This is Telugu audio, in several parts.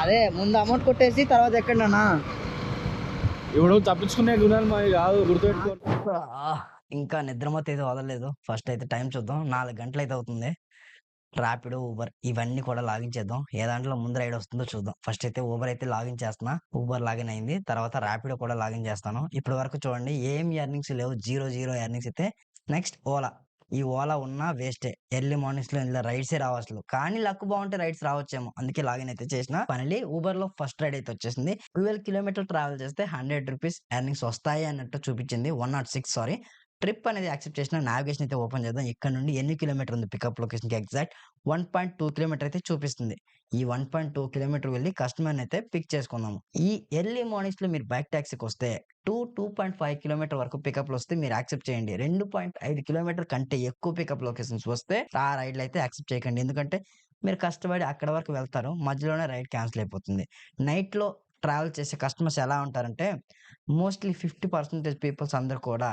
అదే ముందు అమౌంట్ కొట్టేసి తర్వాత ఎక్కడన్నా. ఇప్పుడు తప్పించుకునే గుణాలు మావి కాదు, గుర్తుపెట్టుకో. ఇంకా నిద్రమత్తు అయితే వదలలేదు. ఫస్ట్ అయితే టైం చూద్దాం. 4 గంటలు అయితే అవుతుంది. ర్యాపిడో, ఊబర్ ఇవన్నీ కూడా లాగిన్ చేద్దాం. ఏ దాంట్లో ముందు రైడ్ వస్తుందో చూద్దాం. ఫస్ట్ అయితే ఊబర్ అయితే లాగిన్ చేస్తున్నా. ఊబర్ లాగిన్ అయింది. తర్వాత ర్యాపిడో కూడా లాగిన్ చేస్తాను. ఇప్పటి వరకు చూడండి ఏం ఎర్నింగ్స్ లేవు, జీరో ఎర్నింగ్స్ అయితే. నెక్స్ట్ ఓలా. ఈ ఓలా ఉన్నా వేస్టే. ఎర్లీ మార్నింగ్స్ లో ఇందులో రైడ్సే రావచ్చు, కానీ లక్ బాగుంటే రైడ్స్ రావచ్చేమో. అందుకే లాగిన్ అయితే చేసిన. ఫైనలీ ఊబర్ లో ఫస్ట్ రైడ్ అయితే వచ్చేసింది. 12 కిలోమీటర్ ట్రావెల్ చేస్తే 100 రూపీస్ ఎర్నింగ్స్ వస్తాయి అన్నట్టు చూపించింది. 106 సారీ. ట్రిప్ అనేది యాక్సెప్ట్ చేసిన. నావిగేషన్ అయితే ఓపెన్ చేద్దాం. ఇక్కడ నుండి ఎన్ని కిలోమీటర్ ఉంది పికప్ లొకేషన్ కి ఎగ్జాక్ట్ 1.2 కిలోమీటర్ అయితే చూపిస్తుంది. ఈ 1.2 కిలోమీటర్ వెళ్ళి కస్టమర్ అయితే పిక్ చేసుకుందాము. ఈ ఎర్లీ మార్నింగ్స్ లో మీరు బైక్ టాక్సీకి వస్తే 2.5 కిలోమీటర్ వరకు పికప్లు వస్తే మీరు యాక్సెప్ట్ చేయండి. 2.5 కిలోమీటర్ కంటే ఎక్కువ పికప్ లొకేషన్స్ వస్తే ఆ రైడ్లు అయితే యాక్సెప్ట్ చేయకండి. ఎందుకంటే మీరు కష్టపడి అక్కడ వరకు వెళ్తారు, మధ్యలోనే రైడ్ క్యాన్సిల్ అయిపోతుంది. నైట్ లో ట్రావెల్ చేసే కస్టమర్స్ ఎలా ఉంటారంటే మోస్ట్లీ 50% పీపుల్స్ అందరు కూడా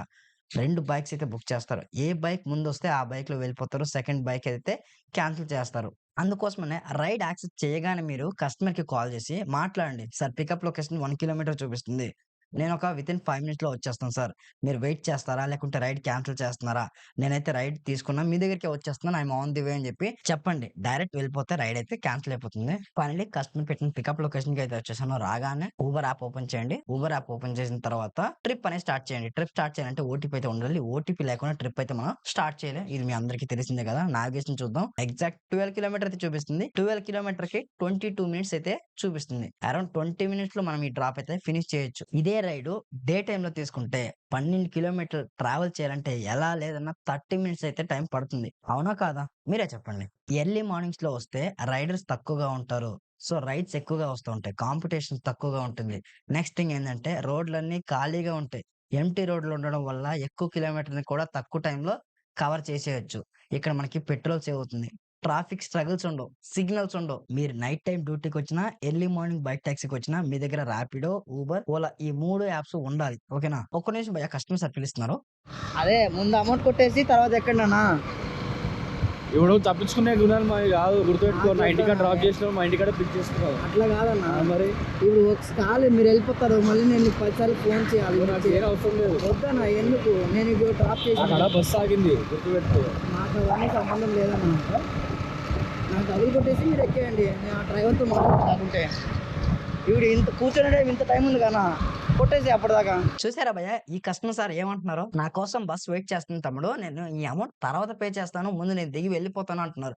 2 బైక్స్ అయితే బుక్ చేస్తారు. ఏ బైక్ ముందొస్తే ఆ బైక్‌లో వెళ్ళిపోతారు. సెకండ్ బైక్ అయితే క్యాన్సిల్ చేస్తారు. అందుకోసమనే రైడ్ యాక్సెప్ట్ చేయగానే మీరు కస్టమర్‌కి కాల్ చేసి మాట్లాడండి. సార్ పికప్ లొకేషన్ 1 కిలోమీటర్ చూపిస్తుంది. నేనొక వితిన్ 5 మినిట్స్‌లో వచ్చేస్తాను సార్. మీరు వెయిట్ చేస్తారా? లేకుంటే రైడ్ క్యాన్సిల్ చేస్తున్నారా? నేనైతే రైడ్ తీసుకున్నా. మీ దగ్గరికే వచ్చేస్తున్నాను. ఐయామ్ ఆన్ ది వే అని చెప్పి చెప్పండి. డైరెక్ట్ వెళ్ళిపోతే రైడ్ అయితే క్యాన్సిల్ అయిపోతుంది. ఫైనల్లీ కస్టమర్ పెట్టిన పికప్ లొకేషన్‌కి అయితే వచ్చేసాను. రాగానే ఊబర్ యాప్ ఓపెన్ చేయండి. ఊబర్ యాప్ ఓపెన్ చేసిన తర్వాత ట్రిప్ అనేది స్టార్ట్ చేయండి. ట్రిప్ స్టార్ట్ చేయాలంటే ఓటీపీ అయితే ఉండాలి. ఓటీపీ లేకుండా ట్రిప్ అయితే మనం స్టార్ట్ చేయలేం. ఇది మీ అందరికీ తెలిసిందే కదా. నావిగేషన్ చూద్దాం. ఎగ్జాక్ట్ 12 కిలోమీటర్ అయితే చూపిస్తుంది. 12 కిలోమీటర్ కి 22 మినిట్స్ అయితే చూపిస్తుంది. అరౌండ్ 20 మినిట్స్ లో మనం ఈ డ్రాప్ అయితే ఫినిష్ చేయొచ్చు. ఇదే రైడ్ డే టైమ్ లో తీసుకుంటే 12 కిలోమీటర్లు ట్రావెల్ చేయాలంటే ఎలా లేదన్నా 30 మినిట్స్ అయితే టైం పడుతుంది. అవునా కాదా? మీరే చెప్పండి. ఎర్లీ మార్నింగ్స్ లో వస్తే రైడర్స్ తక్కువగా ఉంటారు. సో రైడ్స్ ఎక్కువగా వస్తూ ఉంటాయి. కాంపిటీషన్ తక్కువగా ఉంటుంది. నెక్స్ట్ థింగ్ ఏంటంటే రోడ్లన్నీ ఖాళీగా ఉంటాయి. ఎంప్టీ రోడ్లు ఉండడం వల్ల ఎక్కువ కిలోమీటర్ని కూడా తక్కువ టైంలో కవర్ చేసేయొచ్చు. ఇక్కడ మనకి పెట్రోల్ సేవ్ అవుతుంది. ట్రాఫిక్ స్ట్రగుల్స్ ఉండవు. సిగ్నల్స్ ఉండవు. మీరు నైట్ టైం డ్యూటీకి వచ్చినా, ఎర్లీ మార్నింగ్ బైక్ టాక్సీకి వచ్చినా మీ దగ్గర ర్యాపిడో, ఊబర్, ఓలా ఈ 3 యాప్స్ ఉండాలి. ఓకేనా? ఒక్క నిమిషం భయ్యా, కస్టమర్ సార్ పిలుస్తున్నారు. అదే ముందు అమౌంట్ కొట్టేసి తర్వాత ఎక్కడన్నా. ఇప్పుడు తప్పించుకునే గుణాలు మావి కాదు, గుర్తుపెట్టుకో. నా ఇంటికాడ డ్రాప్ చేసినావు, మా ఇంటికాడ పిక్ చేసుకున్నావు. అట్లా కాదన్నా. మరి ఇప్పుడు ఒక కాల్ మీరు వెళ్ళిపోతారు, మళ్ళీ నేను 10 సార్లు ఫోన్ చేయాలి. నాకు ఏం అవసరం లేదు. వద్దన్నా, ఎందుకు? నేను ఇప్పుడు డ్రాప్ చేసి అక్కడ బస్సు ఆగింది, గుర్తుపెట్టుకో. నాకు అవన్నీ సంబంధం లేదన్నా. నాకు డబ్బులు కొట్టేసి మీరు ఎక్కేయండి. నేను ఆ డ్రైవర్తో మాట్లాడుకుంటే ఇప్పుడు ఇంత కూర్చొని ఇంత టైం ఉంది కదా, కొట్టేసి అప్పటిదాకా. చూసారా భయ్య, ఈ కస్టమర్ సార్ ఏమంటున్నారు? నా కోసం బస్ వెయిట్ చేస్తుంది తమ్ముడు, నేను ఈ అమౌంట్ తర్వాత పే చేస్తాను, ముందు నేను దిగి వెళ్ళిపోతాను అంటున్నారు.